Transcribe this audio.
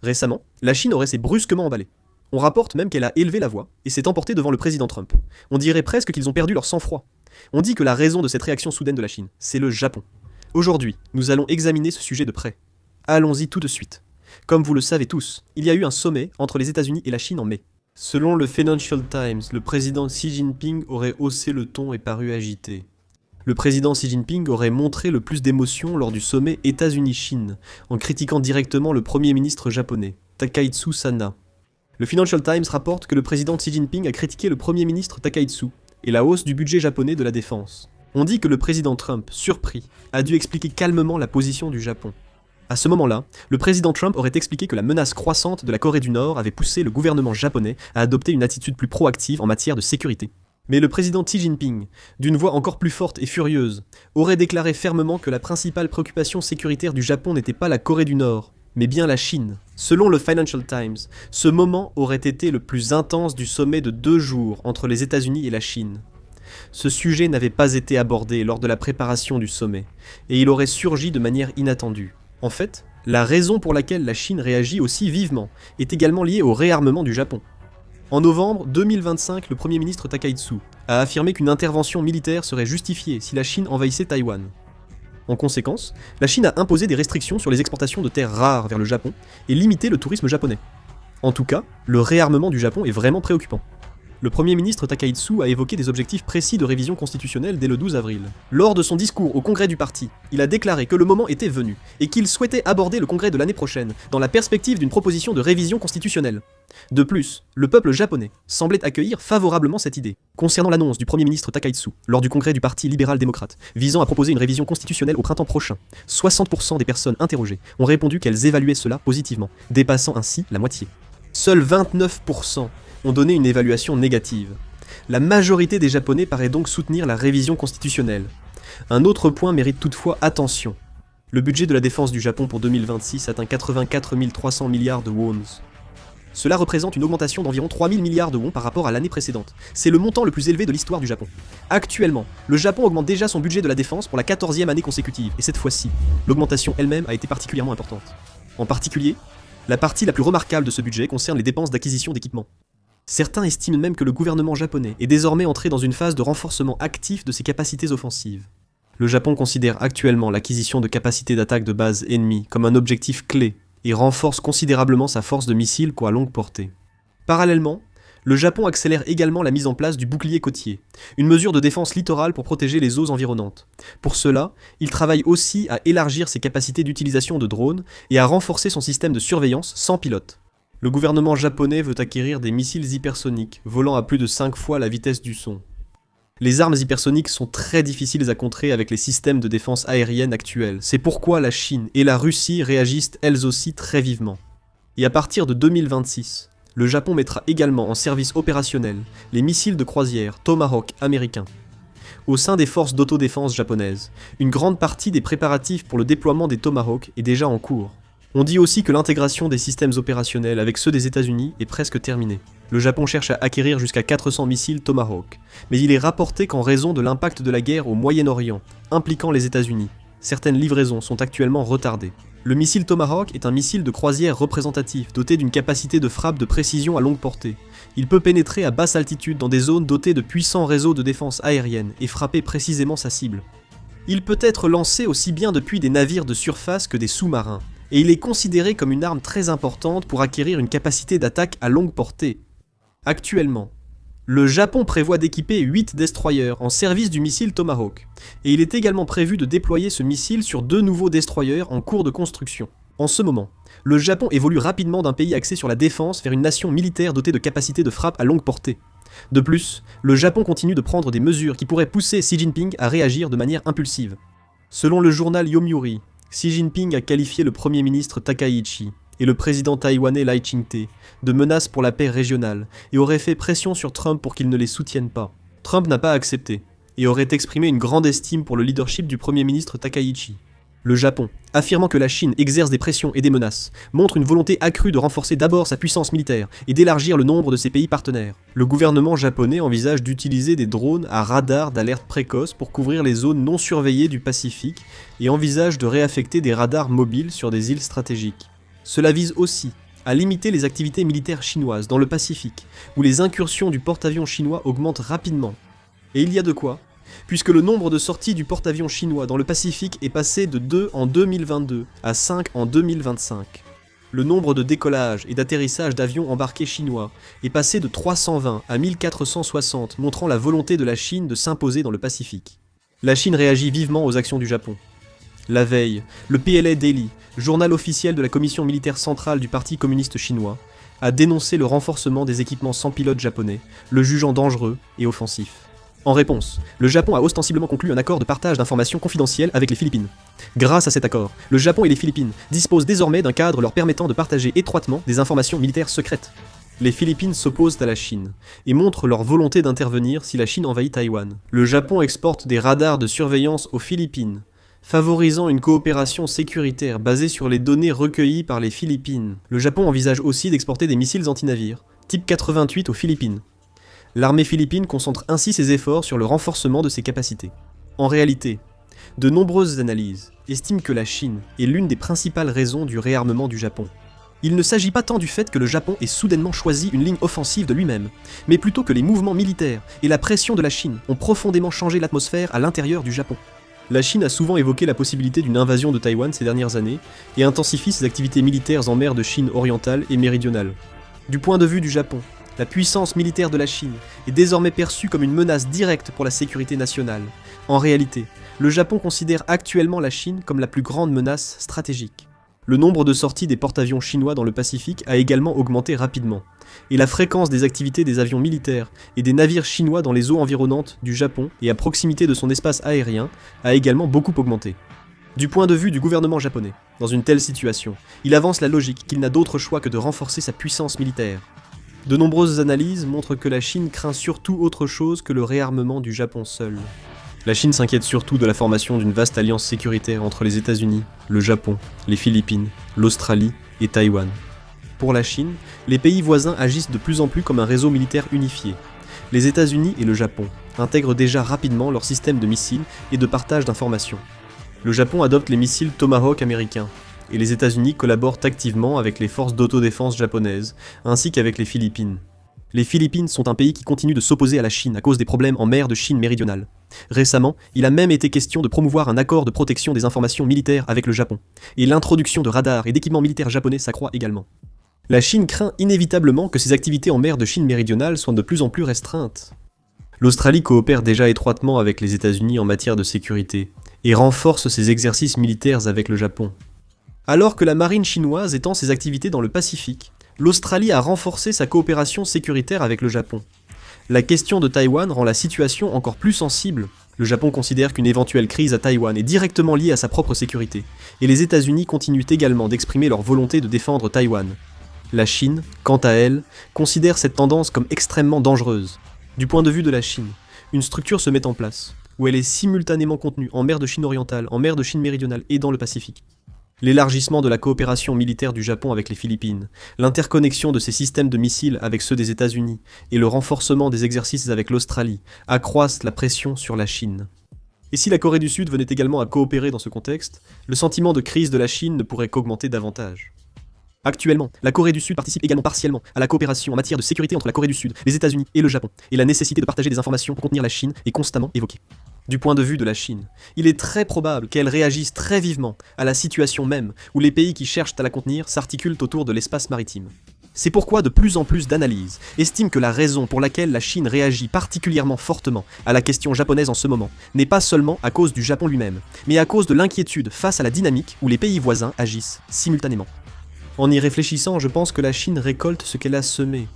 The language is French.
Récemment, la Chine aurait s'est brusquement emballée. On rapporte même qu'elle a élevé la voix et s'est emportée devant le président Trump. On dirait presque qu'ils ont perdu leur sang-froid. On dit que la raison de cette réaction soudaine de la Chine, c'est le Japon. Aujourd'hui, nous allons examiner ce sujet de près. Allons-y tout de suite. Comme vous le savez tous, il y a eu un sommet entre les États-Unis et la Chine en mai. Selon le Financial Times, le président Xi Jinping aurait haussé le ton et paru agité. Le président Xi Jinping aurait montré le plus d'émotion lors du sommet États-Unis-Chine, en critiquant directement le premier ministre japonais, Takaizu Sana. Le Financial Times rapporte que le président Xi Jinping a critiqué le premier ministre Takaizu et la hausse du budget japonais de la défense. On dit que le président Trump, surpris, a dû expliquer calmement la position du Japon. À ce moment-là, le président Trump aurait expliqué que la menace croissante de la Corée du Nord avait poussé le gouvernement japonais à adopter une attitude plus proactive en matière de sécurité. Mais le président Xi Jinping, d'une voix encore plus forte et furieuse, aurait déclaré fermement que la principale préoccupation sécuritaire du Japon n'était pas la Corée du Nord, mais bien la Chine. Selon le Financial Times, ce moment aurait été le plus intense du sommet de 2 jours entre les États-Unis et la Chine. Ce sujet n'avait pas été abordé lors de la préparation du sommet, et il aurait surgi de manière inattendue. En fait, la raison pour laquelle la Chine réagit aussi vivement est également liée au réarmement du Japon. En novembre 2025, le premier ministre Takaizu a affirmé qu'une intervention militaire serait justifiée si la Chine envahissait Taïwan. En conséquence, la Chine a imposé des restrictions sur les exportations de terres rares vers le Japon et limité le tourisme japonais. En tout cas, le réarmement du Japon est vraiment préoccupant. Le premier ministre Takaizu a évoqué des objectifs précis de révision constitutionnelle dès le 12 avril. Lors de son discours au congrès du parti, il a déclaré que le moment était venu et qu'il souhaitait aborder le congrès de l'année prochaine dans la perspective d'une proposition de révision constitutionnelle. De plus, le peuple japonais semblait accueillir favorablement cette idée. Concernant l'annonce du premier ministre Takaizu lors du congrès du parti libéral-démocrate visant à proposer une révision constitutionnelle au printemps prochain, 60% des personnes interrogées ont répondu qu'elles évaluaient cela positivement, dépassant ainsi la moitié. Seuls 29% ont donné une évaluation négative. La majorité des Japonais paraît donc soutenir la révision constitutionnelle. Un autre point mérite toutefois attention. Le budget de la défense du Japon pour 2026 atteint 84 300 milliards de wons. Cela représente une augmentation d'environ 3 000 milliards de wons par rapport à l'année précédente. C'est le montant le plus élevé de l'histoire du Japon. Actuellement, le Japon augmente déjà son budget de la défense pour la 14e année consécutive, et cette fois-ci, l'augmentation elle-même a été particulièrement importante. En particulier, la partie la plus remarquable de ce budget concerne les dépenses d'acquisition d'équipements. Certains estiment même que le gouvernement japonais est désormais entré dans une phase de renforcement actif de ses capacités offensives. Le Japon considère actuellement l'acquisition de capacités d'attaque de base ennemies comme un objectif clé et renforce considérablement sa force de missiles à longue portée. Parallèlement, le Japon accélère également la mise en place du bouclier côtier, une mesure de défense littorale pour protéger les eaux environnantes. Pour cela, il travaille aussi à élargir ses capacités d'utilisation de drones et à renforcer son système de surveillance sans pilote. Le gouvernement japonais veut acquérir des missiles hypersoniques, volant à plus de 5 fois la vitesse du son. Les armes hypersoniques sont très difficiles à contrer avec les systèmes de défense aérienne actuels. C'est pourquoi la Chine et la Russie réagissent elles aussi très vivement. Et à partir de 2026, le Japon mettra également en service opérationnel les missiles de croisière Tomahawk américains. Au sein des forces d'autodéfense japonaises, une grande partie des préparatifs pour le déploiement des Tomahawk est déjà en cours. On dit aussi que l'intégration des systèmes opérationnels avec ceux des États-Unis est presque terminée. Le Japon cherche à acquérir jusqu'à 400 missiles Tomahawk, mais il est rapporté qu'en raison de l'impact de la guerre au Moyen-Orient, impliquant les États-Unis, certaines livraisons sont actuellement retardées. Le missile Tomahawk est un missile de croisière représentatif, doté d'une capacité de frappe de précision à longue portée. Il peut pénétrer à basse altitude dans des zones dotées de puissants réseaux de défense aérienne et frapper précisément sa cible. Il peut être lancé aussi bien depuis des navires de surface que des sous-marins, et il est considéré comme une arme très importante pour acquérir une capacité d'attaque à longue portée. Actuellement, le Japon prévoit d'équiper 8 destroyers en service du missile Tomahawk, et il est également prévu de déployer ce missile sur 2 nouveaux destroyers en cours de construction. En ce moment, le Japon évolue rapidement d'un pays axé sur la défense vers une nation militaire dotée de capacités de frappe à longue portée. De plus, le Japon continue de prendre des mesures qui pourraient pousser Xi Jinping à réagir de manière impulsive. Selon le journal Yomiuri, Xi Jinping a qualifié le premier ministre Takaichi et le président taïwanais Lai Ching-te de menaces pour la paix régionale et aurait fait pression sur Trump pour qu'il ne les soutienne pas. Trump n'a pas accepté et aurait exprimé une grande estime pour le leadership du premier ministre Takaichi. Le Japon, affirmant que la Chine exerce des pressions et des menaces, montre une volonté accrue de renforcer d'abord sa puissance militaire et d'élargir le nombre de ses pays partenaires. Le gouvernement japonais envisage d'utiliser des drones à radar d'alerte précoce pour couvrir les zones non surveillées du Pacifique et envisage de réaffecter des radars mobiles sur des îles stratégiques. Cela vise aussi à limiter les activités militaires chinoises dans le Pacifique, où les incursions du porte-avions chinois augmentent rapidement. Et il y a de quoi, puisque le nombre de sorties du porte-avions chinois dans le Pacifique est passé de 2 en 2022 à 5 en 2025. Le nombre de décollages et d'atterrissages d'avions embarqués chinois est passé de 320 à 1460, montrant la volonté de la Chine de s'imposer dans le Pacifique. La Chine réagit vivement aux actions du Japon. La veille, le PLA Daily, journal officiel de la commission militaire centrale du Parti communiste chinois, a dénoncé le renforcement des équipements sans pilote japonais, le jugeant dangereux et offensif. En réponse, le Japon a ostensiblement conclu un accord de partage d'informations confidentielles avec les Philippines. Grâce à cet accord, le Japon et les Philippines disposent désormais d'un cadre leur permettant de partager étroitement des informations militaires secrètes. Les Philippines s'opposent à la Chine et montrent leur volonté d'intervenir si la Chine envahit Taïwan. Le Japon exporte des radars de surveillance aux Philippines, favorisant une coopération sécuritaire basée sur les données recueillies par les Philippines. Le Japon envisage aussi d'exporter des missiles anti-navires, type 88 aux Philippines. L'armée philippine concentre ainsi ses efforts sur le renforcement de ses capacités. En réalité, de nombreuses analyses estiment que la Chine est l'une des principales raisons du réarmement du Japon. Il ne s'agit pas tant du fait que le Japon ait soudainement choisi une ligne offensive de lui-même, mais plutôt que les mouvements militaires et la pression de la Chine ont profondément changé l'atmosphère à l'intérieur du Japon. La Chine a souvent évoqué la possibilité d'une invasion de Taïwan ces dernières années et intensifie ses activités militaires en mer de Chine orientale et méridionale. Du point de vue du Japon, la puissance militaire de la Chine est désormais perçue comme une menace directe pour la sécurité nationale. En réalité, le Japon considère actuellement la Chine comme la plus grande menace stratégique. Le nombre de sorties des porte-avions chinois dans le Pacifique a également augmenté rapidement, et la fréquence des activités des avions militaires et des navires chinois dans les eaux environnantes du Japon et à proximité de son espace aérien a également beaucoup augmenté. Du point de vue du gouvernement japonais, dans une telle situation, il avance la logique qu'il n'a d'autre choix que de renforcer sa puissance militaire. De nombreuses analyses montrent que la Chine craint surtout autre chose que le réarmement du Japon seul. La Chine s'inquiète surtout de la formation d'une vaste alliance sécuritaire entre les États-Unis, le Japon, les Philippines, l'Australie et Taïwan. Pour la Chine, les pays voisins agissent de plus en plus comme un réseau militaire unifié. Les États-Unis et le Japon intègrent déjà rapidement leur système de missiles et de partage d'informations. Le Japon adopte les missiles Tomahawk américains, et les États-Unis collaborent activement avec les forces d'autodéfense japonaises, ainsi qu'avec les Philippines. Les Philippines sont un pays qui continue de s'opposer à la Chine à cause des problèmes en mer de Chine méridionale. Récemment, il a même été question de promouvoir un accord de protection des informations militaires avec le Japon, et l'introduction de radars et d'équipements militaires japonais s'accroît également. La Chine craint inévitablement que ses activités en mer de Chine méridionale soient de plus en plus restreintes. L'Australie coopère déjà étroitement avec les États-Unis en matière de sécurité, et renforce ses exercices militaires avec le Japon. Alors que la marine chinoise étend ses activités dans le Pacifique, l'Australie a renforcé sa coopération sécuritaire avec le Japon. La question de Taïwan rend la situation encore plus sensible. Le Japon considère qu'une éventuelle crise à Taïwan est directement liée à sa propre sécurité, et les États-Unis continuent également d'exprimer leur volonté de défendre Taïwan. La Chine, quant à elle, considère cette tendance comme extrêmement dangereuse. Du point de vue de la Chine, une structure se met en place, où elle est simultanément contenue en mer de Chine orientale, en mer de Chine méridionale et dans le Pacifique. L'élargissement de la coopération militaire du Japon avec les Philippines, l'interconnexion de ses systèmes de missiles avec ceux des États-Unis et le renforcement des exercices avec l'Australie accroissent la pression sur la Chine. Et si la Corée du Sud venait également à coopérer dans ce contexte, le sentiment de crise de la Chine ne pourrait qu'augmenter davantage. Actuellement, la Corée du Sud participe également partiellement à la coopération en matière de sécurité entre la Corée du Sud, les États-Unis et le Japon, et la nécessité de partager des informations pour contenir la Chine est constamment évoquée. Du point de vue de la Chine, il est très probable qu'elle réagisse très vivement à la situation même où les pays qui cherchent à la contenir s'articulent autour de l'espace maritime. C'est pourquoi de plus en plus d'analyses estiment que la raison pour laquelle la Chine réagit particulièrement fortement à la question japonaise en ce moment n'est pas seulement à cause du Japon lui-même, mais à cause de l'inquiétude face à la dynamique où les pays voisins agissent simultanément. En y réfléchissant, je pense que la Chine récolte ce qu'elle a semé.